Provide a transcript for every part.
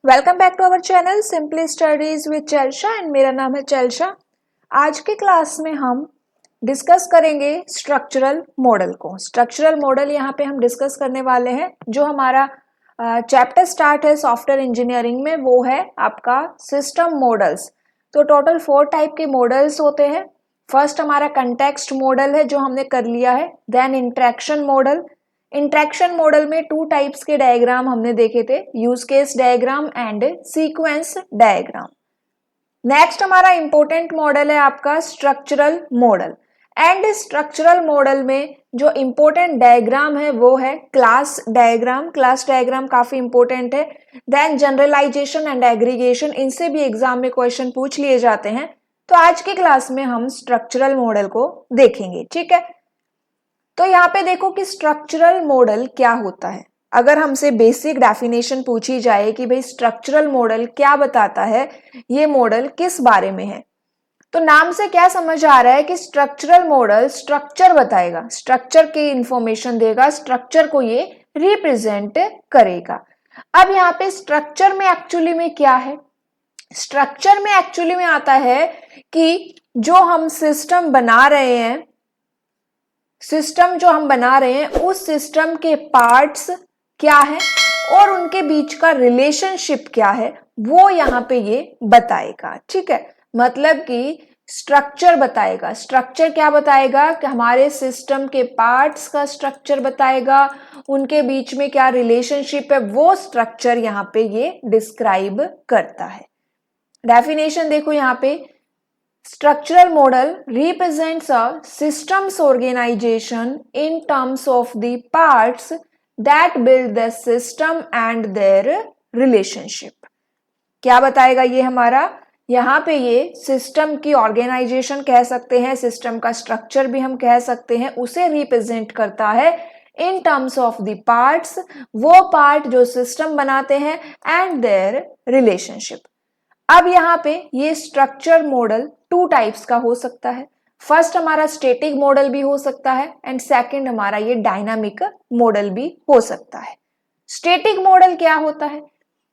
Welcome back to our channel simply studies with चैल्शा and मेरा नाम है चैल्शा। आज के क्लास में हम डिस्कस करेंगे स्ट्रक्चरल मॉडल को। स्ट्रक्चरल मॉडल यहाँ पे हम डिस्कस करने वाले हैं। जो हमारा चैप्टर स्टार्ट है सॉफ्टवेयर इंजीनियरिंग में वो है आपका सिस्टम मॉडल्स। तो टोटल 4 टाइप के मॉडल्स होते हैं। फर्स्ट हमारा कंटेक्स्ट मॉडल है जो हमने कर लिया है। Then interaction model. Interaction model में 2 टाइप्स के डायग्राम हमने देखे थे, use case diagram and sequence diagram. Next हमारा इंपॉर्टेंट मॉडल है आपका structural model. And structural model में जो इंपॉर्टेंट डायग्राम है वो है क्लास डायग्राम। क्लास डायग्राम काफी इंपॉर्टेंट है। देन जनरलाइजेशन एंड एग्रीगेशन, इनसे भी एग्जाम में क्वेश्चन पूछ लिए जाते हैं। तो आज की क्लास में हम स्ट्रक्चरल मॉडल को देखेंगे, ठीक है। तो यहाँ पे देखो कि स्ट्रक्चरल मॉडल क्या होता है। अगर हमसे बेसिक डेफिनेशन पूछी जाए कि भाई स्ट्रक्चरल मॉडल क्या बताता है, ये मॉडल किस बारे में है, तो नाम से क्या समझ आ रहा है कि स्ट्रक्चरल मॉडल स्ट्रक्चर बताएगा, स्ट्रक्चर की इंफॉर्मेशन देगा, स्ट्रक्चर को ये रिप्रेजेंट करेगा। अब यहाँ पे स्ट्रक्चर में एक्चुअली में क्या है, स्ट्रक्चर में एक्चुअली में आता है कि जो हम सिस्टम बना रहे हैं, सिस्टम जो हम बना रहे हैं उस सिस्टम के पार्ट्स क्या है और उनके बीच का रिलेशनशिप क्या है, वो यहाँ पे ये बताएगा, ठीक है। मतलब कि स्ट्रक्चर बताएगा। स्ट्रक्चर क्या बताएगा कि हमारे सिस्टम के पार्ट्स का स्ट्रक्चर बताएगा, उनके बीच में क्या रिलेशनशिप है, वो स्ट्रक्चर यहाँ पे ये डिस्क्राइब करता है। डेफिनेशन देखो यहाँ पे, structural model represents a system's organization in terms of the parts that build the system and their relationship। क्या बताएगा ये हमारा, यहाँ पे ये सिस्टम की ऑर्गेनाइजेशन कह सकते हैं, सिस्टम का स्ट्रक्चर भी हम कह सकते हैं, उसे रिप्रेजेंट करता है in terms of the parts, वो पार्ट जो सिस्टम बनाते हैं, एंड देयर रिलेशनशिप। अब यहाँ पे ये स्ट्रक्चर मॉडल 2 टाइप्स का हो सकता है। फर्स्ट हमारा स्टैटिक मॉडल भी हो सकता है एंड सेकंड हमारा ये डायनामिक मॉडल भी हो सकता है। स्टैटिक मॉडल क्या होता है,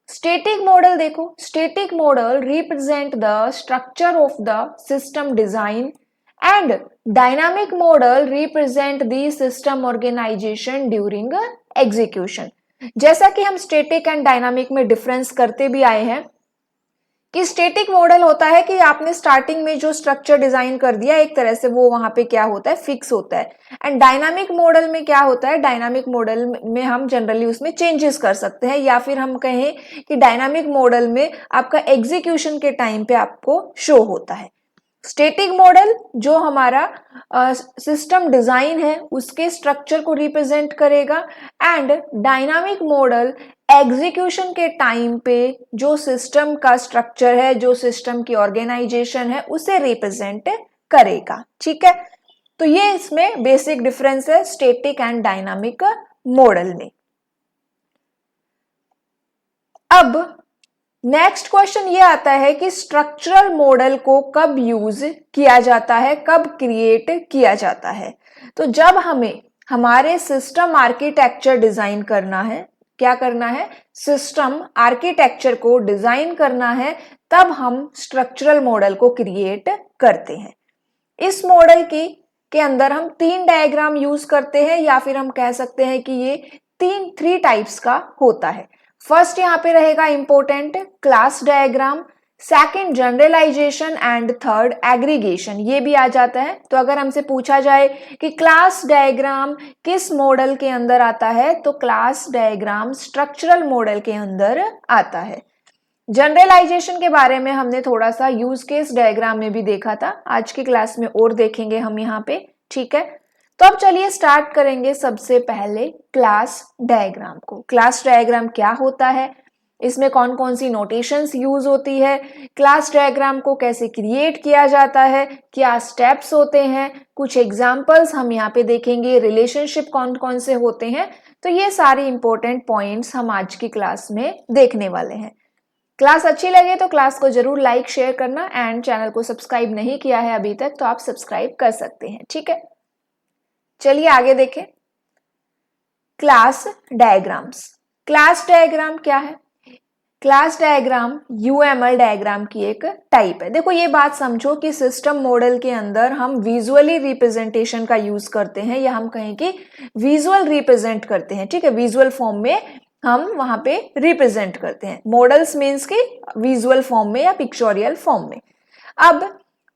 स्टैटिक मॉडल देखो, static model represent the structure of the system design and dynamic model represent the system organization during execution. जैसा कि हम स्टैटिक एंड डायनामिक में डिफरेंस करते भी आए हैं कि स्टैटिक मॉडल होता है कि आपने स्टार्टिंग में जो स्ट्रक्चर डिजाइन कर दिया एक तरह से, वो वहां पे क्या होता है, फिक्स होता है। एंड डायनामिक मॉडल में क्या होता है, डायनामिक मॉडल में हम जनरली उसमें चेंजेस कर सकते हैं, या फिर हम कहें कि डायनामिक मॉडल में आपका एग्जीक्यूशन के टाइम पे आपको शो होता है। स्टैटिक मॉडल जो हमारा सिस्टम डिजाइन है उसके स्ट्रक्चर को रिप्रेजेंट करेगा, एंड डायनामिक मॉडल एग्जीक्यूशन के टाइम पे जो सिस्टम का स्ट्रक्चर है, जो सिस्टम की ऑर्गेनाइजेशन है, उसे रिप्रेजेंट करेगा, ठीक है। तो ये इसमें बेसिक डिफरेंस है स्टैटिक एंड डायनामिक मॉडल में। अब नेक्स्ट क्वेश्चन ये आता है कि स्ट्रक्चरल मॉडल को कब यूज किया जाता है, कब क्रिएट किया जाता है। तो जब हमें हमारे सिस्टम आर्किटेक्चर डिजाइन करना है, क्या करना है, सिस्टम आर्किटेक्चर को डिजाइन करना है, तब हम स्ट्रक्चरल मॉडल को क्रिएट करते हैं। इस मॉडल के अंदर हम 3 डायग्राम यूज करते हैं, या फिर हम कह सकते हैं कि ये 3 टाइप्स का होता है। फर्स्ट यहाँ पे रहेगा important class diagram, second generalization and third aggregation, ये भी आ जाता है। तो अगर हमसे पूछा जाए कि क्लास डायग्राम किस मॉडल के अंदर आता है, तो क्लास डायग्राम स्ट्रक्चरल मॉडल के अंदर आता है। जनरलाइजेशन के बारे में हमने थोड़ा सा यूज केस डायग्राम में भी देखा था, आज की क्लास में और देखेंगे हम यहाँ पे, ठीक है। तो अब चलिए स्टार्ट करेंगे सबसे पहले क्लास डायग्राम को। क्लास डायग्राम क्या होता है, इसमें कौन कौन सी नोटेशंस यूज होती है, क्लास डायग्राम को कैसे क्रिएट किया जाता है, क्या स्टेप्स होते हैं, कुछ एग्जांपल्स हम यहाँ पे देखेंगे, रिलेशनशिप कौन कौन से होते हैं। तो ये सारे इंपॉर्टेंट पॉइंट्स हम आज की क्लास में देखने वाले हैं। क्लास अच्छी लगे तो क्लास को जरूर लाइक शेयर करना, एंड चैनल को सब्सक्राइब नहीं किया है अभी तक तो आप सब्सक्राइब कर सकते हैं, ठीक है। चलिए आगे देखें, क्लास डायग्राम्स। क्लास डायग्राम क्या है, क्लास डायग्राम UML डायग्राम की एक टाइप है। देखो ये बात समझो कि सिस्टम मॉडल के अंदर हम विजुअली रिप्रेजेंटेशन का यूज करते हैं, या हम कहें कि विजुअल रिप्रेजेंट करते हैं, ठीक है, विजुअल फॉर्म में हम वहां पे रिप्रेजेंट करते हैं। मॉडल्स मीन्स कि विजुअल फॉर्म में या पिक्चोरियल फॉर्म में। अब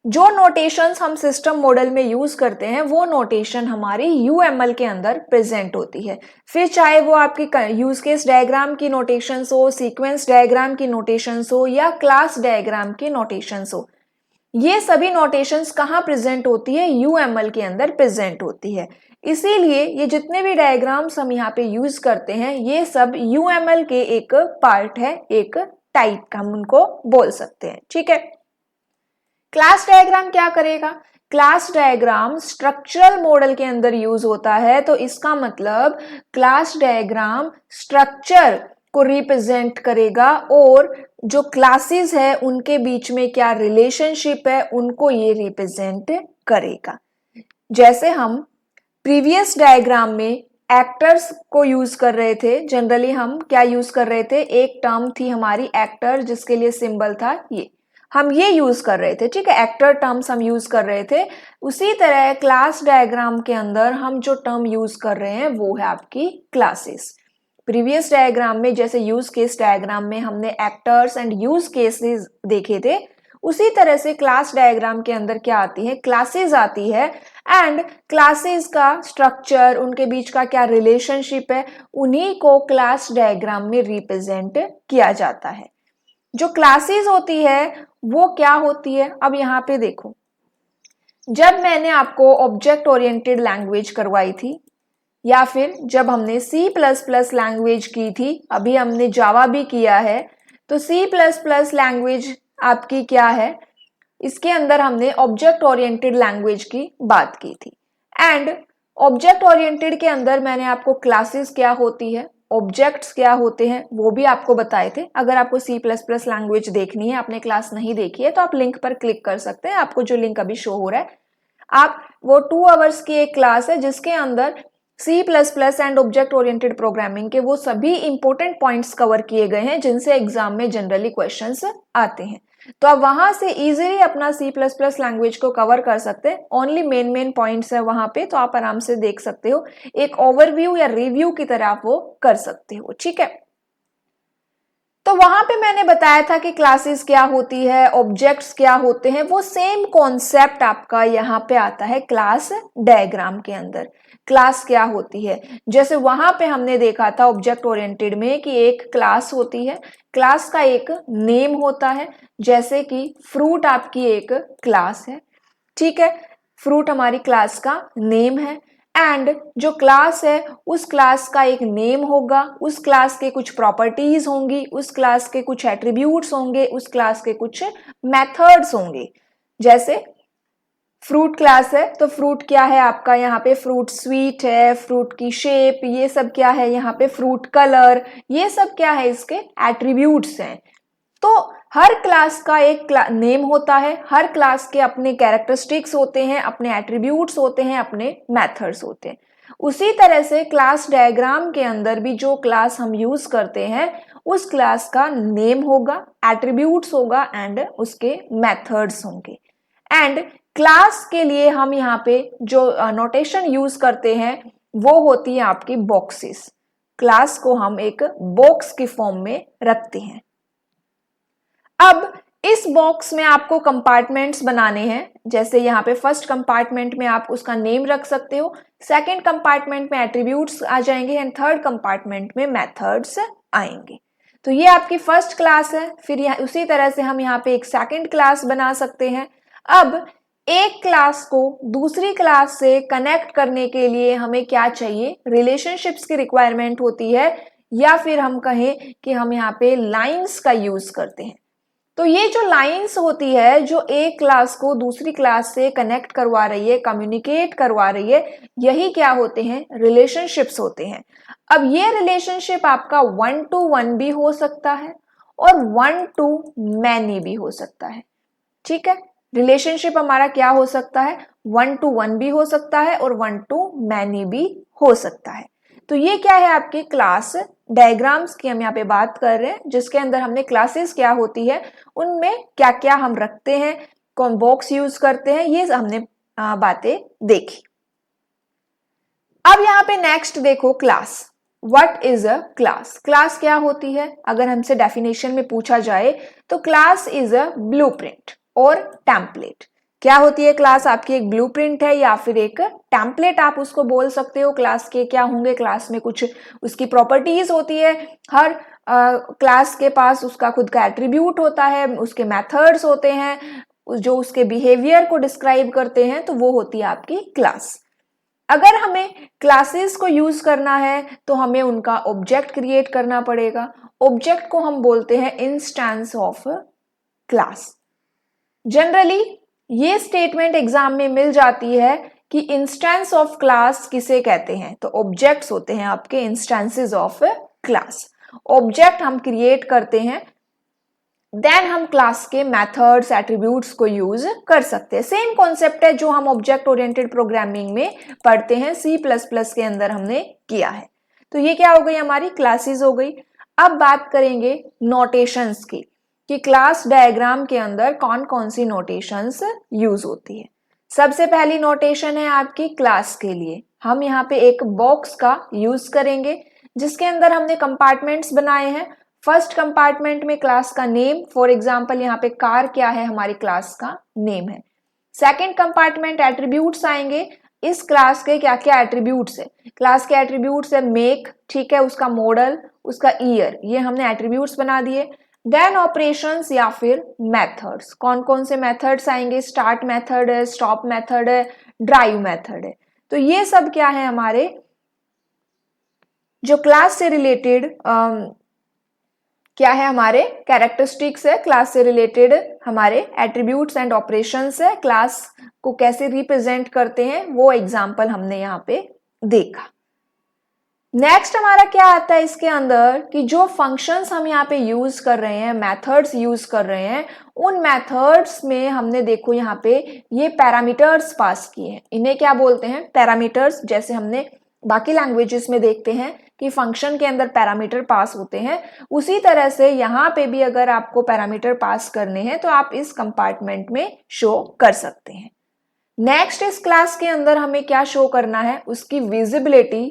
जो नोटेशंस हम सिस्टम मॉडल में यूज करते हैं वो नोटेशन हमारी UML के अंदर प्रेजेंट होती है। फिर चाहे वो आपकी यूज केस डायग्राम की नोटेशंस हो, सीक्वेंस डायग्राम की नोटेशंस हो, या क्लास डायग्राम की नोटेशंस हो, ये सभी नोटेशंस कहाँ प्रेजेंट होती है? UML के अंदर प्रेजेंट होती है। इसीलिए ये जितने भी डायग्राम्स हम यहाँ पे यूज करते हैं ये सब UML के एक पार्ट है, एक टाइप का हम उनको बोल सकते हैं, ठीक है। क्लास डायग्राम क्या करेगा? क्लास डायग्राम स्ट्रक्चरल मॉडल के अंदर यूज होता है, तो इसका मतलब क्लास डायग्राम स्ट्रक्चर को रिप्रेजेंट करेगा और जो क्लासेस है उनके बीच में क्या रिलेशनशिप है उनको ये रिप्रेजेंट करेगा। जैसे हम प्रीवियस डायग्राम में एक्टर्स को यूज कर रहे थे, जनरली हम क्या यूज कर रहे थे, एक टर्म थी हमारी एक्टर जिसके लिए सिंबल था ये, हम ये यूज कर रहे थे, ठीक है, एक्टर टर्म्स हम यूज कर रहे थे। उसी तरह क्लास डायग्राम के अंदर हम जो टर्म यूज कर रहे हैं वो है आपकी क्लासेस। प्रीवियस डायग्राम में जैसे यूज केस डायग्राम में हमने एक्टर्स एंड यूज केसेस देखे थे, उसी तरह से क्लास डायग्राम के अंदर क्या आती है? क्लासेस आती है। एंड क्लासेस का स्ट्रक्चर, उनके बीच का क्या रिलेशनशिप है, उन्हीं को क्लास डायग्राम में रिप्रेजेंट किया जाता है। जो क्लासेस होती है वो क्या होती है? अब यहाँ पे देखो, जब मैंने आपको ऑब्जेक्ट ओरिएंटेड लैंग्वेज करवाई थी या फिर जब हमने C++ लैंग्वेज की थी, अभी हमने जावा भी किया है, तो C++ लैंग्वेज आपकी क्या है? इसके अंदर हमने ऑब्जेक्ट ओरिएंटेड लैंग्वेज की बात की थी। एंड ऑब्जेक्ट ओरिएंटेड के अंदर मैंने आपको क्लासेस क्या होती है, ऑब्जेक्ट्स क्या होते हैं वो भी आपको बताए थे। अगर आपको C++ लैंग्वेज देखनी है, आपने क्लास नहीं देखी है, तो आप लिंक पर क्लिक कर सकते हैं, आपको जो लिंक अभी शो हो रहा है, आप वो 2 आवर्स की एक क्लास है जिसके अंदर C++ and object oriented programming के वो सभी इंपॉर्टेंट पॉइंट्स कवर किए गए हैं जिनसे एग्जाम में जनरली क्वेश्चंस आते हैं। तो आप वहां से इजीली अपना C++ लैंग्वेज को कवर कर सकते हैं। ओनली मेन पॉइंट्स है वहां पे, तो आप आराम से देख सकते हो, एक ओवरव्यू या रिव्यू की तरह आप वो कर सकते हो, ठीक है। तो वहां पे मैंने बताया था कि क्लासेस क्या होती है, ऑब्जेक्ट्स क्या होते हैं, वो सेम कॉन्सेप्ट आपका यहाँ पे आता है क्लास डायग्राम के अंदर। क्लास क्या होती है, जैसे वहां पे हमने देखा था ऑब्जेक्ट ओरिएंटेड में कि एक क्लास होती है, क्लास का एक नेम होता है, जैसे कि फ्रूट आपकी एक क्लास है, ठीक है, फ्रूट हमारी क्लास का नेम है। एंड जो क्लास है उस क्लास का एक नेम होगा, उस क्लास के कुछ प्रॉपर्टीज होंगी, उस क्लास के कुछ एट्रीब्यूट्स होंगे, उस क्लास के कुछ मेथड्स होंगे। जैसे फ्रूट क्लास है तो फ्रूट क्या है आपका, यहाँ पे फ्रूट स्वीट है, फ्रूट की शेप, ये सब क्या है, यहाँ पे फ्रूट कलर, ये सब क्या है, इसके एट्रीब्यूट्स हैं। तो हर क्लास का एक नेम होता है, हर क्लास के अपने कैरेक्टरिस्टिक्स होते हैं, अपने एट्रीब्यूट्स होते हैं, अपने मेथड्स होते हैं। उसी तरह से क्लास डायग्राम के अंदर भी जो क्लास हम यूज करते हैं उस क्लास का नेम होगा, एट्रीब्यूट्स होगा एंड उसके मेथड्स होंगे। एंड क्लास के लिए हम यहाँ पे जो नोटेशन यूज करते हैं वो होती है आपकी बॉक्सेस। क्लास को हम एक बॉक्स की फॉर्म में रखते हैं। अब इस बॉक्स में आपको कंपार्टमेंट्स बनाने हैं, जैसे यहाँ पे फर्स्ट कंपार्टमेंट में आप उसका नेम रख सकते हो, सेकंड कंपार्टमेंट में एट्रीब्यूट्स आ जाएंगे एंड थर्ड कंपार्टमेंट में मेथड्स आएंगे। तो ये आपकी फर्स्ट क्लास है। फिर यहाँ उसी तरह से हम यहाँ पे एक सेकंड क्लास बना सकते हैं। अब एक क्लास को दूसरी क्लास से कनेक्ट करने के लिए हमें क्या चाहिए, रिलेशनशिप्स की रिक्वायरमेंट होती है, या फिर हम कहें कि हम यहाँ पे लाइंस का यूज करते हैं। तो ये जो लाइंस होती है जो एक क्लास को दूसरी क्लास से कनेक्ट करवा रही है, कम्युनिकेट करवा रही है, यही क्या होते हैं, रिलेशनशिप्स होते हैं। अब ये रिलेशनशिप आपका 1 to 1 भी हो सकता है और 1 to many भी हो सकता है, ठीक है। रिलेशनशिप हमारा क्या हो सकता है, 1 to 1 भी हो सकता है और 1 to many भी हो सकता है। तो ये क्या है, आपकी क्लास डायग्राम्स की हम यहाँ पे बात कर रहे हैं, जिसके अंदर हमने क्लासेस क्या होती है, उनमें क्या क्या हम रखते हैं, कौन बॉक्स यूज करते हैं, ये हमने बातें देखी। अब यहाँ पे नेक्स्ट देखो class. What is a class? Class क्या होती है? अगर हमसे डेफिनेशन में पूछा जाए तो क्लास इज अ ब्लूप्रिंट और टेम्पलेट। क्या होती है क्लास? आपकी एक ब्लूप्रिंट है या फिर एक टेम्पलेट आप उसको बोल सकते हो। क्लास के क्या होंगे? क्लास में कुछ उसकी प्रॉपर्टीज होती है, हर क्लास के पास उसका खुद का एट्रीब्यूट होता है, उसके मेथड्स होते हैं जो उसके बिहेवियर को डिस्क्राइब करते हैं, तो वो होती है आपकी क्लास। अगर हमें क्लासेस को यूज करना है तो हमें उनका ऑब्जेक्ट क्रिएट करना पड़ेगा। ऑब्जेक्ट को हम बोलते हैं इंस्टेंस ऑफ क्लास। जनरली ये स्टेटमेंट एग्जाम में मिल जाती है कि इंस्टेंस ऑफ क्लास किसे कहते हैं, तो ऑब्जेक्ट्स होते हैं आपके इंस्टेंसेस ऑफ क्लास। ऑब्जेक्ट हम क्रिएट करते हैं, देन हम क्लास के मेथड्स एट्रीब्यूट्स को यूज कर सकते हैं। सेम कॉन्सेप्ट है जो हम ऑब्जेक्ट ओरिएंटेड प्रोग्रामिंग में पढ़ते हैं, C++ के अंदर हमने किया है। तो ये क्या हो गई? हमारी क्लासेस हो गई। अब बात करेंगे नोटेशंस की, कि क्लास डायग्राम के अंदर कौन कौन सी नोटेशंस यूज होती है। सबसे पहली नोटेशन है आपकी क्लास के लिए, हम यहाँ पे एक बॉक्स का यूज करेंगे जिसके अंदर हमने कंपार्टमेंट्स बनाए हैं। फर्स्ट कंपार्टमेंट में क्लास का नेम, फॉर एग्जांपल यहाँ पे कार क्या है, हमारी क्लास का नेम है। सेकंड कंपार्टमेंट एट्रीब्यूट्स आएंगे, इस क्लास के क्या क्या एट्रीब्यूट्स है। क्लास के एट्रीब्यूट्स है मेक, ठीक है, उसका मॉडल, उसका ईयर, ये हमने एट्रीब्यूट्स बना दिए। देन ऑपरेशंस या फिर मेथड्स, कौन कौन से मेथड्स आएंगे, स्टार्ट मेथड है, स्टॉप मेथड है, ड्राइव मेथड है। तो ये सब क्या है, हमारे जो क्लास से रिलेटेड क्या है, हमारे कैरेक्टरिस्टिक्स है, क्लास से रिलेटेड हमारे एट्रीब्यूट्स एंड ऑपरेशंस है, क्लास को कैसे रिप्रेजेंट करते हैं वो एग्जांपल हमने यहाँ पे देखा। नेक्स्ट हमारा क्या आता है इसके अंदर, कि जो फंक्शंस हम यहाँ पे यूज कर रहे हैं, मेथड्स यूज कर रहे हैं, उन मेथड्स में हमने देखो यहाँ पे ये पैरामीटर्स पास किए हैं। इन्हें क्या बोलते हैं? पैरामीटर्स। जैसे हमने बाकी लैंग्वेजेस में देखते हैं कि फंक्शन के अंदर पैरामीटर पास होते हैं, उसी तरह से यहाँ पे भी अगर आपको पैरामीटर पास करने हैं तो आप इस कंपार्टमेंट में शो कर सकते हैं। नेक्स्ट, इस क्लास के अंदर हमें क्या शो करना है, उसकी विजिबिलिटी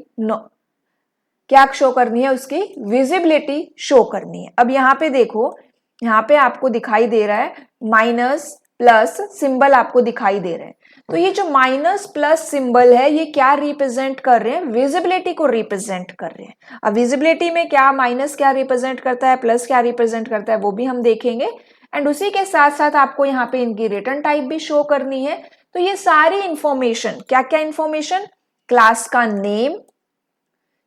क्या शो करनी है, उसकी विजिबिलिटी शो करनी है। अब यहाँ पे देखो, यहाँ पे आपको दिखाई दे रहा है माइनस प्लस सिंबल आपको दिखाई दे रहे हैं। तो ये जो माइनस प्लस सिंबल है ये क्या रिप्रेजेंट कर रहे हैं? विजिबिलिटी को रिप्रेजेंट कर रहे हैं। अब विजिबिलिटी में क्या माइनस क्या रिप्रेजेंट करता है, प्लस क्या रिप्रेजेंट करता है, वो भी हम देखेंगे। एंड उसी के साथ साथ आपको यहाँ पे इनकी रिटर्न टाइप भी शो करनी है। तो ये सारी इंफॉर्मेशन, क्या क्या इंफॉर्मेशन, क्लास का नेम,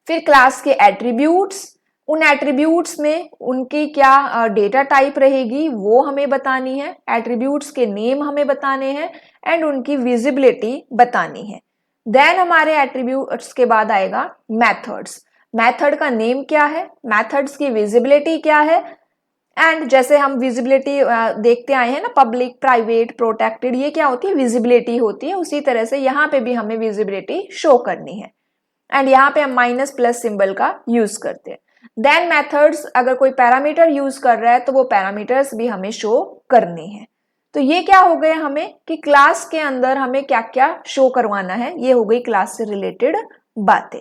फिर क्लास के एट्रीब्यूट्स, उन एट्रीब्यूट्स में उनकी क्या डेटा टाइप रहेगी वो हमें बतानी है, एट्रीब्यूट्स के नेम हमें बताने हैं एंड उनकी विजिबिलिटी बतानी है। देन हमारे एट्रीब्यूट्स के बाद आएगा मेथड्स। मेथड का नेम क्या है, मेथड्स की विजिबिलिटी क्या है, एंड जैसे हम विजिबिलिटी देखते आए हैं ना, पब्लिक, प्राइवेट, प्रोटेक्टेड, ये क्या होती है, विजिबिलिटी होती है। उसी तरह से यहाँ पे भी हमें विजिबिलिटी शो करनी है एंड यहाँ पे हम माइनस प्लस सिंबल का यूज करते हैं। देन मेथड्स, अगर कोई पैरामीटर यूज कर रहा है तो वो पैरामीटर्स भी हमें शो करने हैं। तो ये क्या हो गए हमें, कि क्लास के अंदर हमें क्या क्या शो करवाना है, ये हो गई क्लास से रिलेटेड बातें।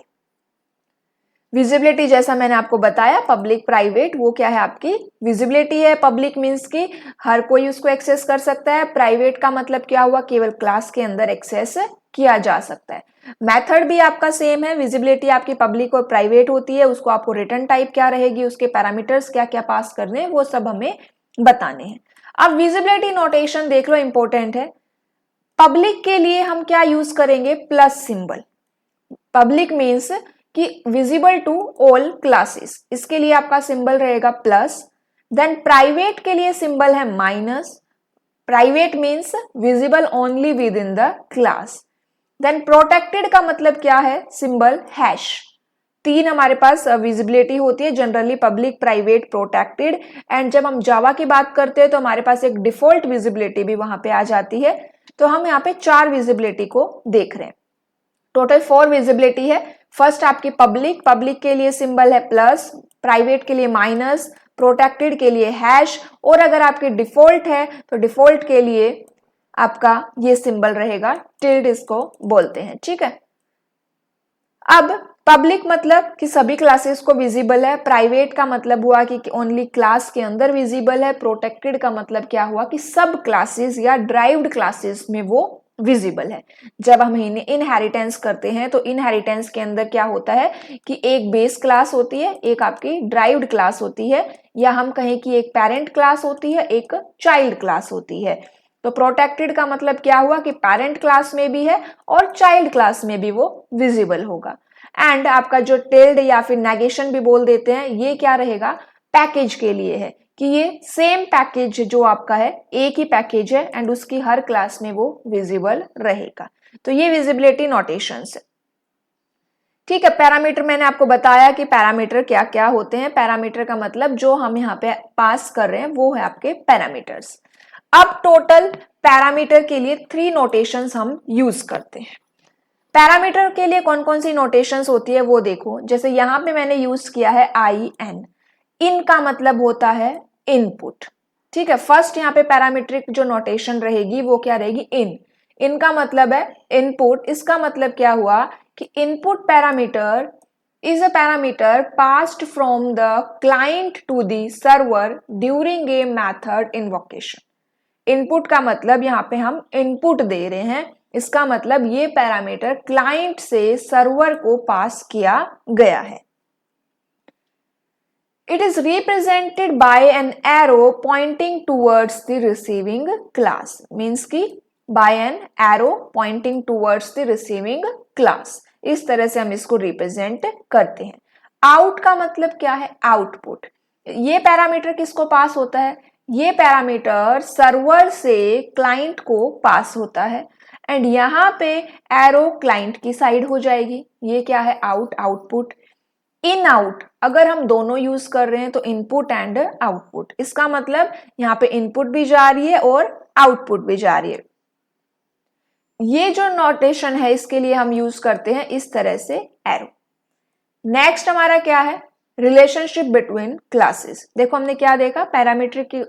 विजिबिलिटी जैसा मैंने आपको बताया, पब्लिक प्राइवेट, वो क्या है आपकी विजिबिलिटी है। पब्लिक मीन्स कि हर कोई उसको एक्सेस कर सकता है, प्राइवेट का मतलब क्या हुआ, केवल क्लास के अंदर एक्सेस किया जा सकता है। मेथड भी आपका सेम है, विजिबिलिटी आपकी पब्लिक और प्राइवेट होती है, उसको आपको रिटर्न टाइप क्या रहेगी, उसके पैरामीटर्स क्या क्या पास करने हैं, वो सब हमें बताने हैं। अब विजिबिलिटी नोटेशन देख लो, इंपॉर्टेंट है। पब्लिक के लिए हम क्या यूज करेंगे, प्लस सिंबल। पब्लिक मीन्स कि विजिबल टू ऑल क्लासेस, इसके लिए आपका सिंबल रहेगा प्लस। देन प्राइवेट के लिए सिंबल है minus, private means visible only within the class. Then protected का मतलब क्या है, सिंबल हैश। तीन हमारे पास विजिबिलिटी होती है generally, public, private, protected. And जब हम जावा की बात करते हैं तो हमारे पास एक डिफॉल्ट विजिबिलिटी भी वहां पे आ जाती है। तो हम यहाँ पे 4 विजिबिलिटी को देख रहे हैं। टोटल 4 विजिबिलिटी है, फर्स्ट आपकी पब्लिक, पब्लिक के लिए सिंबल है प्लस, प्राइवेट के लिए माइनस, प्रोटेक्टेड के लिए हैश, और अगर आपकी डिफॉल्ट है तो डिफॉल्ट के लिए आपका ये सिंबल रहेगा टिल्ड, इसको बोलते हैं। ठीक है, अब पब्लिक मतलब कि सभी क्लासेस को विजिबल है, प्राइवेट का मतलब हुआ कि ओनली क्लास के अंदर विजिबल है, प्रोटेक्टेड का मतलब क्या हुआ कि सब क्लासेस या ड्राइव्ड क्लासेस में वो विजिबल है। जब हम इनहेरिटेंस करते हैं तो इनहेरिटेंस के अंदर क्या होता है कि एक बेस क्लास होती है, एक आपकी ड्राइव्ड क्लास होती है, या हम कहें कि एक पेरेंट क्लास होती है, एक चाइल्ड क्लास होती है। तो प्रोटेक्टेड का मतलब क्या हुआ कि पेरेंट क्लास में भी है और चाइल्ड क्लास में भी वो विजिबल होगा। एंड आपका जो टिल्ड या फिर नेगेशन भी बोल देते हैं, ये क्या रहेगा, पैकेज के लिए है कि ये सेम पैकेज जो आपका है, एक ही पैकेज है एंड उसकी हर क्लास में वो विजिबल रहेगा। तो ये विजिबिलिटी नोटेशंस है। ठीक है, पैरामीटर मैंने आपको बताया कि पैरामीटर क्या क्या होते हैं। पैरामीटर का मतलब जो हम यहाँ पे पास कर रहे हैं वो है आपके पैरामीटर्स। अब टोटल पैरामीटर के लिए 3 नोटेशंस हम यूज करते हैं। पैरामीटर के लिए कौन कौन सी नोटेशंस होती है वो देखो। जैसे यहाँ पे मैंने यूज किया है IN, इन का मतलब होता है इनपुट। ठीक है, फर्स्ट यहाँ पे पैरामीट्रिक जो नोटेशन रहेगी वो क्या रहेगी, इन का मतलब है इनपुट। इसका मतलब क्या हुआ कि input parameter is a parameter passed from the client to the server during a method invocation। Input का मतलब यहाँ पे हम इनपुट दे रहे हैं, इसका मतलब ये पैरामीटर क्लाइंट से सर्वर को पास किया गया है। It is represented by an arrow pointing towards the receiving class, means कि by an arrow pointing towards the receiving class। इस तरह से हम इसको रिप्रेजेंट करते हैं। आउट का मतलब क्या है, आउटपुट। ये पैरामीटर किसको पास होता है, ये पैरामीटर सर्वर से क्लाइंट को पास होता है एंड यहाँ पे एरो क्लाइंट की साइड हो जाएगी। ये क्या है, आउट, आउटपुट। इन आउट अगर हम दोनों यूज कर रहे हैं तो इनपुट एंड आउटपुट, इसका मतलब यहाँ पे इनपुट भी जा रही है और आउटपुट भी जा रही है। ये जो नोटेशन है इसके लिए हम यूज करते हैं इस तरह से एरो। नेक्स्ट हमारा क्या है, रिलेशनशिप बिटवीन क्लासेस। देखो हमने क्या देखा, पैरामीट्रिक की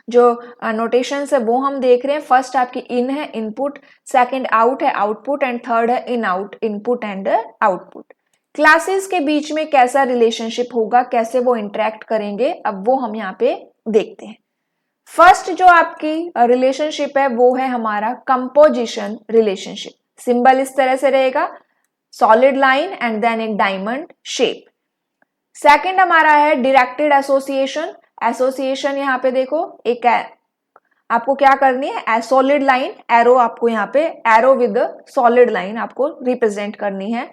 जो नोटेशंस है वो हम देख रहे हैं। फर्स्ट आपकी इन है इनपुट, सेकंड आउट है आउटपुट एंड थर्ड है in out, input and output. Classes के बीच में कैसा रिलेशनशिप होगा, कैसे वो इंटरेक्ट करेंगे, अब वो हम यहाँ पे देखते हैं। फर्स्ट जो आपकी रिलेशनशिप है वो है हमारा कंपोजिशन रिलेशनशिप। सिंबल इस तरह से रहेगा, सॉलिड लाइन एंड देन एक डायमंड शेप। सेकंड हमारा है डायरेक्टेड एसोसिएशन। एसोसिएशन यहाँ पे देखो एक आपको क्या करनी है, सॉलिड लाइन, एरो आपको यहाँ पे एरो विद सॉलिड लाइन आपको रिप्रेजेंट करनी है।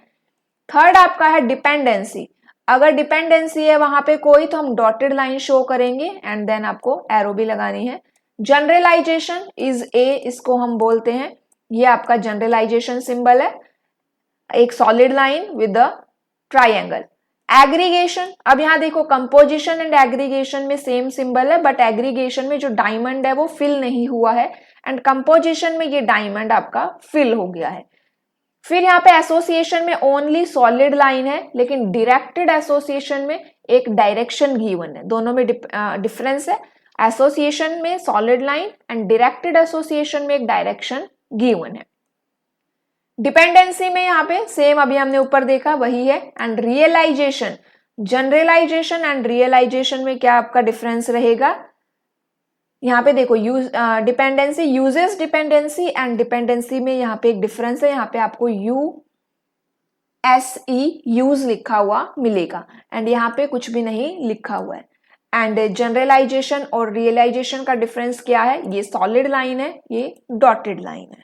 थर्ड आपका है डिपेंडेंसी। अगर डिपेंडेंसी है वहां पे कोई तो हम डॉटेड लाइन शो करेंगे एंड देन आपको एरो भी लगानी है। जनरलाइजेशन इज ए, इसको हम बोलते हैं, ये आपका जनरलाइजेशन सिंबल है, एक solid line with a triangle. Aggregation, अब यहां देखो कंपोजिशन एंड एग्रीगेशन में सेम सिंबल है, बट एग्रीगेशन में जो डायमंड है वो फिल नहीं हुआ है एंड कंपोजिशन में ये डायमंड आपका फिल हो गया है। फिर यहाँ पे एसोसिएशन में ओनली सॉलिड लाइन है, लेकिन डायरेक्टेड एसोसिएशन में एक डायरेक्शन गिवन है। दोनों में डिफरेंस है, एसोसिएशन में solid line and directed association में एक डायरेक्शन गिवन है। डिपेंडेंसी में यहाँ पे सेम अभी हमने ऊपर देखा वही है। And realization, generalization and realization में क्या आपका डिफरेंस रहेगा, यहाँ पे देखो dependency uses dependency and dependency में यहाँ पे एक डिफरेंस है, यहाँ पे आपको यूज लिखा हुआ मिलेगा एंड यहाँ पे कुछ भी नहीं लिखा हुआ है। एंड जनरलाइजेशन और रियलाइजेशन का डिफरेंस क्या है, ये सॉलिड लाइन है, ये डॉटेड लाइन है।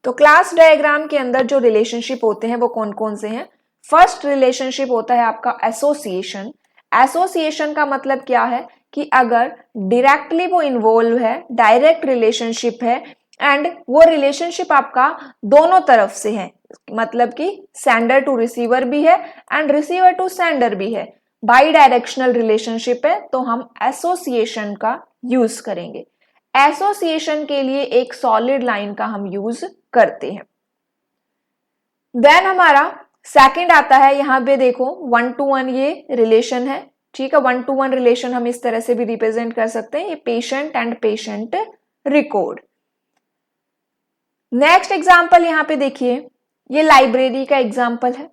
तो क्लास डायग्राम के अंदर जो रिलेशनशिप होते हैं वो कौन कौन से हैं। फर्स्ट रिलेशनशिप होता है आपका एसोसिएशन। एसोसिएशन का मतलब क्या है कि अगर डायरेक्टली वो इन्वॉल्व है, डायरेक्ट रिलेशनशिप है एंड वो रिलेशनशिप आपका दोनों तरफ से है, मतलब कि सेंडर टू रिसीवर भी है एंड रिसीवर टू सेंडर भी है, बाई डायरेक्शनल रिलेशनशिप है, तो हम एसोसिएशन का यूज करेंगे। एसोसिएशन के लिए एक सॉलिड लाइन का हम यूज करते हैं। देन हमारा सेकंड आता है यहाँ पे देखो 1 to 1 ये रिलेशन है, ठीक है। 1 to 1 रिलेशन हम इस तरह से भी रिप्रेजेंट कर सकते हैं, ये patient and patient record. Next example यहाँ पे देखिए, ये लाइब्रेरी का एग्जाम्पल है।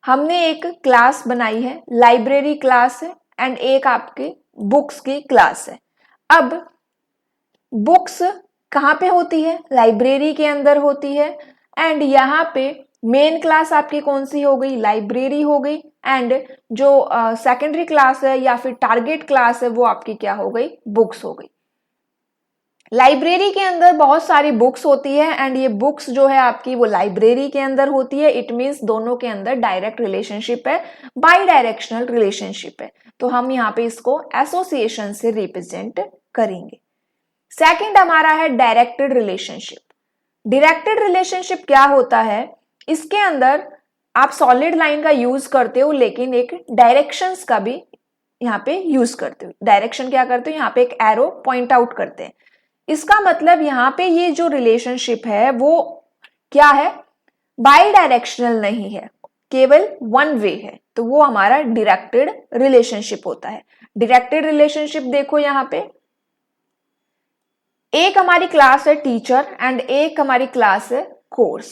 हमने एक क्लास बनाई है, लाइब्रेरी क्लास है, एंड एक आपके बुक्स की क्लास है। अब बुक्स कहाँ पे होती है? लाइब्रेरी के अंदर होती है, एंड यहाँ पे मेन क्लास आपकी कौन सी हो गई? लाइब्रेरी हो गई, एंड जो सेकेंडरी क्लास है या फिर टारगेट क्लास है वो आपकी क्या हो गई? बुक्स हो गई। लाइब्रेरी के अंदर बहुत सारी बुक्स होती है, एंड ये बुक्स जो है आपकी वो लाइब्रेरी के अंदर होती है। इट मीन्स दोनों के अंदर डायरेक्ट रिलेशनशिप है, बाई डायरेक्शनल रिलेशनशिप है, तो हम यहाँ पे इसको एसोसिएशन से रिप्रेजेंट करेंगे। सेकंड हमारा है डायरेक्टेड रिलेशनशिप। डायरेक्टेड रिलेशनशिप क्या होता है? इसके अंदर आप सॉलिड लाइन का यूज करते हो, लेकिन एक डायरेक्शंस का भी यहाँ पे यूज करते हो। डायरेक्शन क्या करते हो? यहाँ पे एक एरो पॉइंट आउट करते हैं। इसका मतलब यहाँ पे ये जो रिलेशनशिप है वो क्या है? बाई डायरेक्शनल नहीं है, केवल वन वे है, तो वो हमारा डायरेक्टेड रिलेशनशिप होता है। डायरेक्टेड रिलेशनशिप देखो यहाँ पे, एक हमारी क्लास है टीचर एंड एक हमारी क्लास है कोर्स।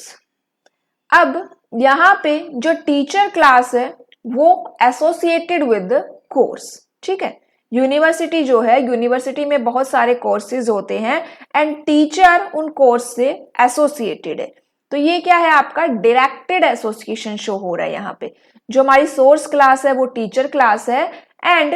अब यहाँ पे जो टीचर क्लास है वो एसोसिएटेड विद कोर्स, ठीक है। यूनिवर्सिटी जो है, यूनिवर्सिटी में बहुत सारे कोर्सेज होते हैं एंड टीचर उन कोर्स से एसोसिएटेड है, तो ये क्या है? आपका डायरेक्टेड एसोसिएशन शो हो रहा है यहाँ पे। जो हमारी सोर्स क्लास है वो टीचर क्लास है, एंड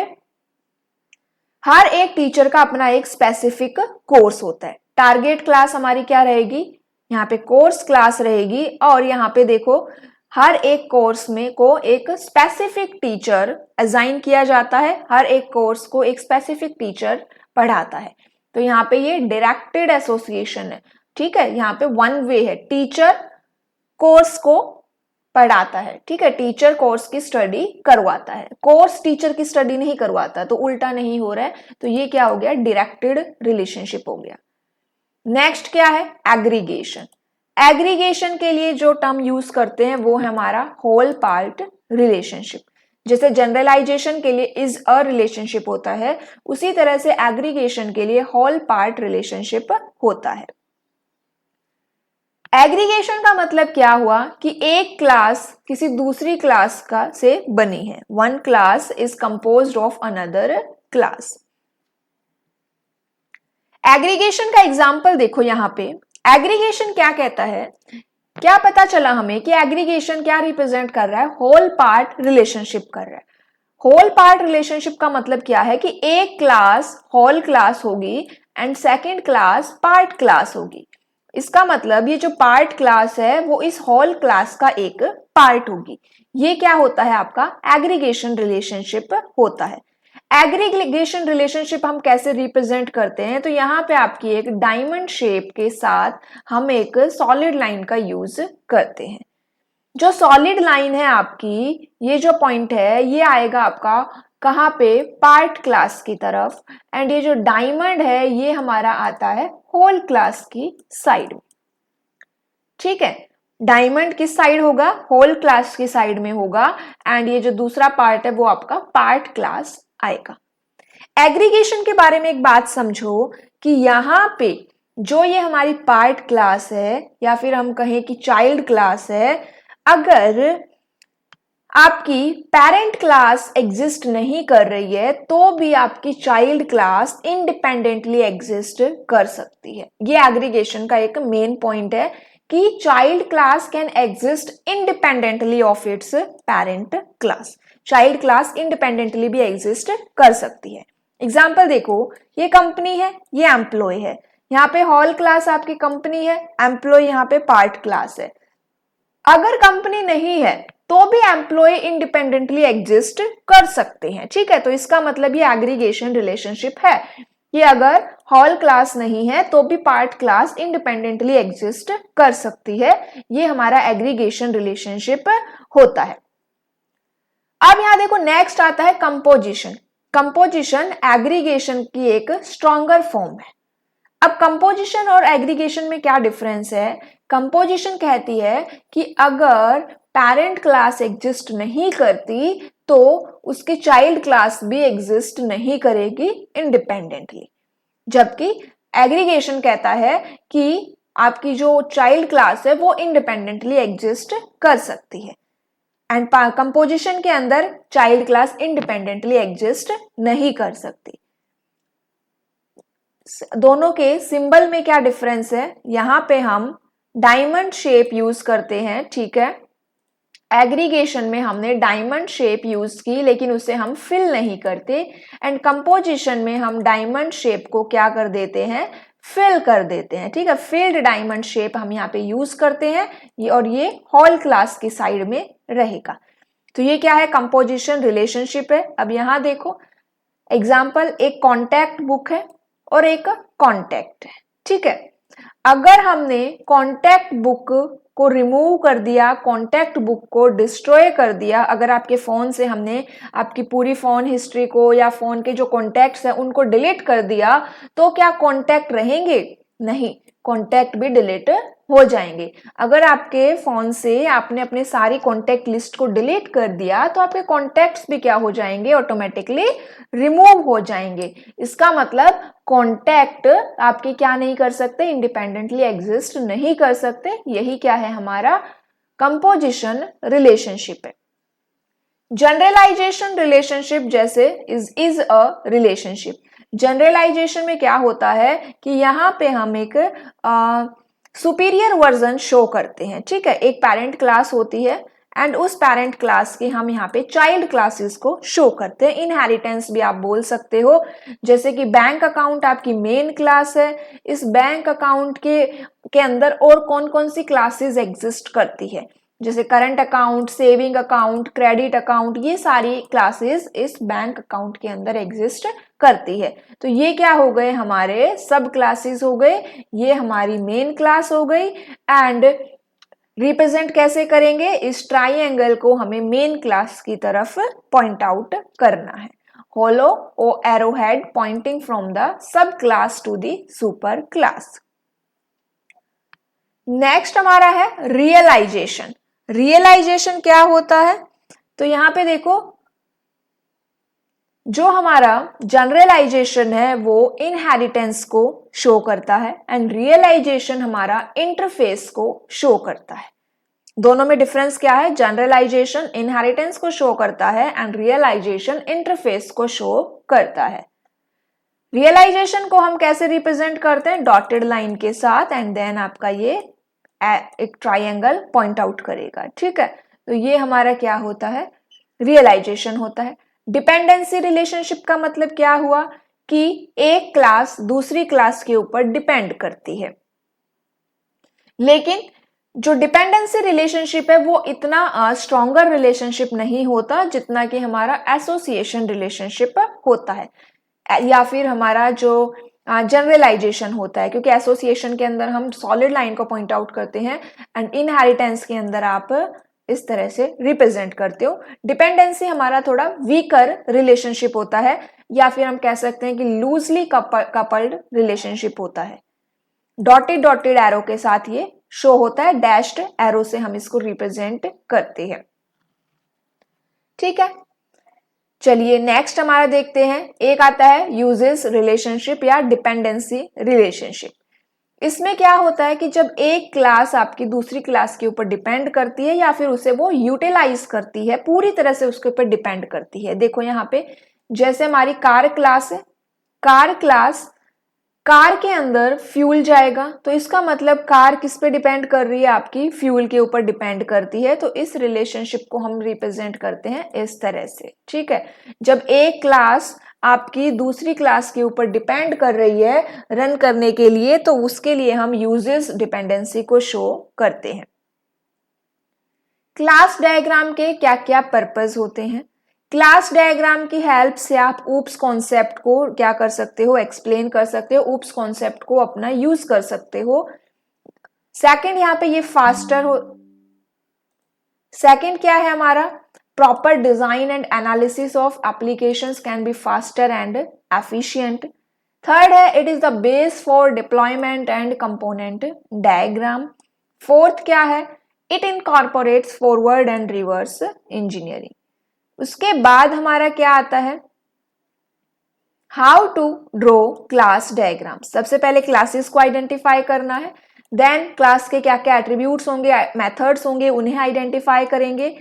हर एक टीचर का अपना एक स्पेसिफिक कोर्स होता है। टारगेट क्लास हमारी क्या रहेगी? यहाँ पे कोर्स क्लास रहेगी, और यहाँ पे देखो हर एक कोर्स में को एक स्पेसिफिक टीचर असाइन किया जाता है, हर एक कोर्स को एक स्पेसिफिक टीचर पढ़ाता है, तो यहाँ पे ये डायरेक्टेड एसोसिएशन है, ठीक है। यहाँ पे वन वे है, टीचर कोर्स को पढ़ाता है, ठीक है। टीचर कोर्स की स्टडी करवाता है, कोर्स टीचर की स्टडी नहीं करवाता, तो उल्टा नहीं हो रहा है, तो ये क्या हो गया? डायरेक्टेड रिलेशनशिप हो गया। नेक्स्ट क्या है? एग्रीगेशन। एग्रीगेशन के लिए जो टर्म यूज करते हैं वो है हमारा होल पार्ट रिलेशनशिप। जैसे जनरलाइजेशन के लिए इज अ रिलेशनशिप होता है, उसी तरह से एग्रीगेशन के लिए होल पार्ट रिलेशनशिप होता है। एग्रीगेशन का मतलब क्या हुआ कि एक क्लास किसी दूसरी क्लास का से बनी है। One class is composed of another class. Aggregation का एग्जाम्पल देखो यहाँ पे, एग्रीगेशन क्या कहता है? क्या पता चला हमें कि एग्रीगेशन क्या रिप्रेजेंट कर रहा है? होल पार्ट रिलेशनशिप कर रहा है। होल पार्ट रिलेशनशिप का मतलब क्या है कि एक क्लास होल क्लास होगी and second class part class होगी। इसका मतलब ये जो पार्ट क्लास है वो इस होल क्लास का एक पार्ट होगी। ये क्या होता है? आपका एग्रीगेशन रिलेशनशिप होता है। एग्रीगेशन रिलेशनशिप हम कैसे रिप्रेजेंट करते हैं? तो यहाँ पे आपकी एक डायमंड शेप के साथ हम एक सॉलिड लाइन का यूज करते हैं। जो सॉलिड लाइन है आपकी, ये जो पॉइंट है ये आएगा आपका कहाँ पे? पार्ट क्लास की तरफ, एंड ये जो डायमंड है ये हमारा आता है होल क्लास की साइड में, ठीक है। डायमंड किस साइड होगा? होल क्लास की साइड में होगा, एंड ये जो दूसरा पार्ट है वो आपका पार्ट क्लास आएगा। एग्रीगेशन के बारे में एक बात समझो कि यहाँ पे जो ये हमारी पार्ट क्लास है या फिर हम कहें कि चाइल्ड क्लास है, अगर आपकी पेरेंट क्लास एग्जिस्ट नहीं कर रही है तो भी आपकी चाइल्ड क्लास इंडिपेंडेंटली एग्जिस्ट कर सकती है। ये एग्रीगेशन का एक मेन पॉइंट है कि child class can exist independently of its parent class. Child class independently भी एग्जिस्ट कर सकती है। एग्जाम्पल देखो, ये कंपनी है, ये एम्प्लॉय है, यहाँ पे होल क्लास आपकी कंपनी है, एम्प्लॉय यहाँ पे पार्ट क्लास है। अगर कंपनी नहीं है तो भी एम्प्लॉय इंडिपेंडेंटली एग्जिस्ट कर सकते हैं, ठीक है। तो इसका मतलब ये एग्रीगेशन रिलेशनशिप है कि अगर होल क्लास नहीं है तो भी पार्ट क्लास इंडिपेंडेंटली एग्जिस्ट कर सकती है। ये हमारा एग्रीगेशन रिलेशनशिप होता है। अब यहां देखो नेक्स्ट आता है कंपोजिशन। कंपोजिशन एग्रीगेशन की एक स्ट्रॉन्गर फॉर्म है। अब कंपोजिशन और एग्रीगेशन में क्या डिफरेंस है? कंपोजिशन कहती है कि अगर पेरेंट क्लास एग्जिस्ट नहीं करती तो उसकी चाइल्ड क्लास भी एग्जिस्ट नहीं करेगी इंडिपेंडेंटली। जबकि एग्रीगेशन कहता है कि आपकी जो चाइल्ड क्लास है वो इंडिपेंडेंटली एग्जिस्ट कर सकती है, एंड कंपोजिशन के अंदर चाइल्ड क्लास इंडिपेंडेंटली एग्जिस्ट नहीं कर सकती। दोनों के सिंबल में क्या डिफरेंस है, यहां पे हम डायमंड शेप यूज करते हैं, ठीक है। एग्रीगेशन में हमने डायमंड शेप यूज की लेकिन उसे हम फिल नहीं करते, एंड कंपोजिशन में हम डायमंड शेप को क्या कर देते हैं, फिल कर देते हैं, ठीक है। फिल्ड डायमंड शेप हम यहाँ पे यूज करते हैं और ये होल क्लास की साइड में रहेगा। तो ये क्या है, कंपोजिशन रिलेशनशिप है। अब यहाँ देखो एग्जाम्पल, एक कॉन्टैक्ट बुक है और एक कॉन्टैक्ट है, ठीक है। अगर हमने कॉन्टैक्ट बुक को रिमूव कर दिया, कॉन्टैक्ट बुक को डिस्ट्रॉय कर दिया, अगर आपके फोन से हमने आपकी पूरी फोन हिस्ट्री को या फोन के जो कॉन्टैक्ट्स हैं उनको डिलीट कर दिया, तो क्या कॉन्टैक्ट रहेंगे? नहीं, कॉन्टैक्ट भी डिलीट हो जाएंगे। अगर आपके फोन से आपने अपने सारी कॉन्टैक्ट लिस्ट को डिलीट कर दिया तो आपके कॉन्टैक्ट्स भी क्या हो जाएंगे, ऑटोमेटिकली रिमूव हो जाएंगे। इसका मतलब कॉन्टैक्ट आपके क्या नहीं कर सकते, इंडिपेंडेंटली एग्जिस्ट नहीं कर सकते। यही क्या है, हमारा कंपोजिशन रिलेशनशिप है। जनरलाइजेशन रिलेशनशिप जैसे इज अ रिलेशनशिप। जनरलाइजेशन में क्या होता है कि यहाँ पे हम एक सुपीरियर वर्जन शो करते हैं, ठीक है। एक पेरेंट क्लास होती है एंड उस पेरेंट क्लास की हम यहाँ पे चाइल्ड क्लासेस को शो करते हैं। इनहेरिटेंस भी आप बोल सकते हो, जैसे कि बैंक अकाउंट आपकी मेन क्लास है, इस बैंक अकाउंट के अंदर और कौन कौन सी क्लासेस एग्जिस्ट करती है, जैसे current account, saving account, credit account, ये सारी क्लासेस इस बैंक अकाउंट के अंदर एग्जिस्ट करती है। तो ये क्या हो गए, हमारे सब क्लासेस हो गए, ये हमारी मेन क्लास हो गई। एंड रिप्रेजेंट कैसे करेंगे, इस ट्राइंगल को हमें मेन क्लास की तरफ पॉइंट आउट करना है। Hollow uh arrow head pointing from the sub class to the super class. Next हमारा है रियलाइजेशन। रियलाइजेशन क्या होता है, तो यहां पे देखो जो हमारा जनरलाइजेशन है वो इनहेरिटेंस को शो करता है एंड रियलाइजेशन हमारा इंटरफेस को शो करता है। दोनों में डिफरेंस क्या है, जनरलाइजेशन इनहेरिटेंस को शो करता है एंड रियलाइजेशन इंटरफेस को शो करता है। रियलाइजेशन को हम कैसे रिप्रेजेंट करते हैं, डॉटेड लाइन के साथ, एंड देन आपका ये एक ट्राइंगल पॉइंट आउट करेगा, ठीक है। तो ये हमारा क्या होता है, रियलाइजेशन होता है। डिपेंडेंसी रिलेशनशिप का मतलब क्या हुआ कि एक क्लास दूसरी क्लास के ऊपर डिपेंड करती है, लेकिन जो डिपेंडेंसी रिलेशनशिप है वो इतना स्ट्रॉन्गर रिलेशनशिप नहीं होता जितना कि हमारा एसोसिएशन रिलेशनशिप होता है, या फिर हमारा जो जनरलाइजेशन होता है, क्योंकि एसोसिएशन के अंदर हम सॉलिड लाइन को पॉइंट आउट करते हैं एंड इनहेरिटेंस के अंदर आप इस तरह से रिप्रेजेंट करते हो। डिपेंडेंसी हमारा थोड़ा वीकर रिलेशनशिप होता है, या फिर हम कह सकते हैं कि लूजली कपल्ड रिलेशनशिप होता है। डॉटेड डॉटेड एरो के साथ ये शो होता है, डैश्ड एरो से हम इसको रिप्रेजेंट करते हैं, ठीक है। चलिए नेक्स्ट हमारा देखते हैं, एक आता है यूजेस रिलेशनशिप या डिपेंडेंसी रिलेशनशिप। इसमें क्या होता है कि जब एक क्लास आपकी दूसरी क्लास के ऊपर डिपेंड करती है या फिर उसे वो यूटिलाइज करती है, पूरी तरह से उसके ऊपर डिपेंड करती है। देखो यहाँ पे जैसे हमारी कार क्लास है, कार क्लास, कार के अंदर फ्यूल जाएगा तो इसका मतलब कार किस पे डिपेंड कर रही है, आपकी फ्यूल के ऊपर डिपेंड करती है। तो इस रिलेशनशिप को हम रिप्रेजेंट करते हैं इस तरह से, ठीक है। जब एक क्लास आपकी दूसरी क्लास के ऊपर डिपेंड कर रही है रन करने के लिए, तो उसके लिए हम यूजेस डिपेंडेंसी को शो करते हैं। क्लास डायग्राम के क्या क्या पर्पस होते हैं, क्लास डायग्राम की हेल्प से आप ऊप्स कॉन्सेप्ट को क्या कर सकते हो, एक्सप्लेन कर सकते हो, ऊप्स कॉन्सेप्ट को अपना यूज कर सकते हो। सेकंड यहाँ पे ये फास्टर हो, सेकंड क्या है हमारा, proper design and analysis of applications can be faster and efficient. Third है it is the base for deployment and component diagram. Fourth क्या है, it incorporates forward and reverse engineering. उसके बाद हमारा क्या आता है, how to draw class diagram. सबसे पहले क्लासेस को आइडेंटिफाई करना है, देन क्लास के क्या क्या एट्रीब्यूट्स होंगे, मेथड्स होंगे, उन्हें आइडेंटिफाई करेंगे,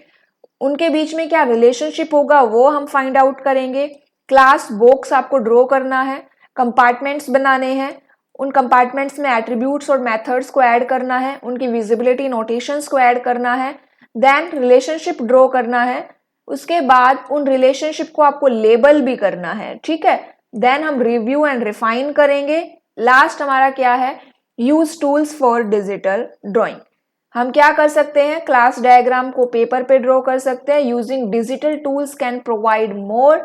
उनके बीच में क्या रिलेशनशिप होगा वो हम फाइंड आउट करेंगे। क्लास बॉक्स आपको ड्रॉ करना है, कंपार्टमेंट्स बनाने हैं, उन कंपार्टमेंट्स में एट्रीब्यूट्स और मेथड्स को ऐड करना है, उनकी विजिबिलिटी नोटेशंस को ऐड करना है, देन रिलेशनशिप ड्रॉ करना है, उसके बाद उन रिलेशनशिप को आपको लेबल भी करना है, ठीक है। देन हम रिव्यू एंड रिफाइन करेंगे। लास्ट हमारा क्या है, use tools for digital drawing. हम क्या कर सकते हैं, क्लास डायग्राम को पेपर पे ड्रॉ कर सकते हैं। Using digital tools can provide more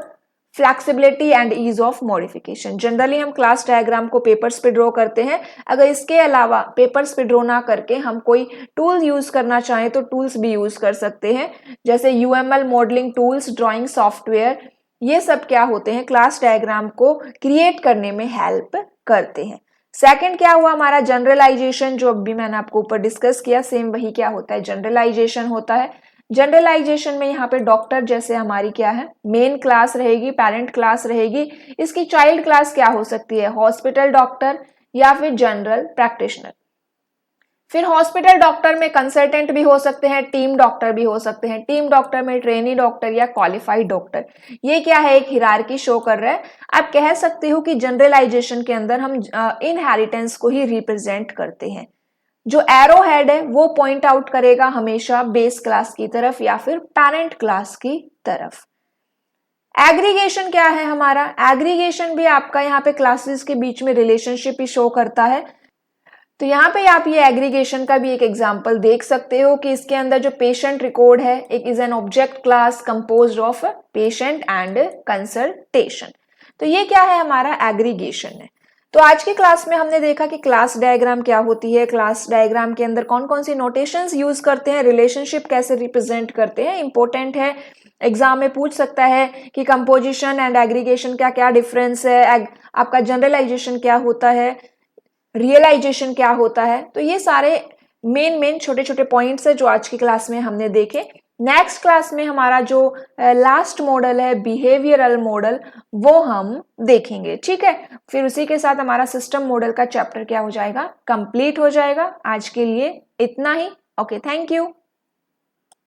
flexibility and ease of modification. Generally हम क्लास डायग्राम को पेपर्स पे ड्रॉ करते हैं, अगर इसके अलावा पेपर्स पे ड्रॉ ना करके हम कोई टूल यूज करना चाहें तो टूल्स भी यूज कर सकते हैं, जैसे UML modelling tools, drawing software, ये सब क्या होते हैं, क्लास डायग्राम को क्रिएट करने में हेल्प करते हैं। सेकंड क्या हुआ हमारा, जनरलाइजेशन, जो अभी मैंने आपको ऊपर डिस्कस किया, सेम वही क्या होता है, जनरलाइजेशन होता है। जनरलाइजेशन में यहाँ पे डॉक्टर जैसे हमारी क्या है, मेन क्लास रहेगी, पेरेंट क्लास रहेगी, इसकी चाइल्ड क्लास क्या हो सकती है, हॉस्पिटल डॉक्टर या फिर जनरल प्रैक्टिशनर। फिर हॉस्पिटल डॉक्टर में कंसल्टेंट भी हो सकते हैं, टीम डॉक्टर भी हो सकते हैं। टीम डॉक्टर में ट्रेनी डॉक्टर या क्वालिफाइड डॉक्टर। ये क्या है, एक हिरार्की शो कर रहा है। आप कह सकते हो कि जनरलाइजेशन के अंदर हम इनहेरिटेंस को ही रिप्रेजेंट करते हैं। जो एरो हेड है वो पॉइंट आउट करेगा हमेशा बेस क्लास की तरफ या फिर पेरेंट क्लास की तरफ। एग्रीगेशन क्या है हमारा, एग्रीगेशन भी आपका यहाँ पे क्लासेस के बीच में रिलेशनशिप ही शो करता है। तो यहाँ पे आप ये एग्रीगेशन का भी एक एग्जांपल देख सकते हो कि इसके अंदर जो पेशेंट रिकॉर्ड है, एक is an object class composed of patient and consultation. तो ये क्या है, हमारा एग्रीगेशन है। तो आज की क्लास में हमने देखा कि क्लास डायग्राम क्या होती है, क्लास डायग्राम के अंदर कौन कौन सी नोटेशंस यूज करते हैं, रिलेशनशिप कैसे रिप्रेजेंट करते हैं, इंपॉर्टेंट है, एग्जाम में पूछ सकता है कि कंपोजिशन एंड एग्रीगेशन का क्या डिफरेंस है, आपका जनरलाइजेशन क्या होता है, रियलाइजेशन क्या होता है। तो ये सारे मेन छोटे छोटे पॉइंट्स है जो आज की क्लास में हमने देखे। नेक्स्ट क्लास में हमारा जो लास्ट मॉडल है बिहेवियरल मॉडल, वो हम देखेंगे, ठीक है। फिर उसी के साथ हमारा सिस्टम मॉडल का चैप्टर क्या हो जाएगा, कंप्लीट हो जाएगा। आज के लिए इतना ही। Okay, thank you.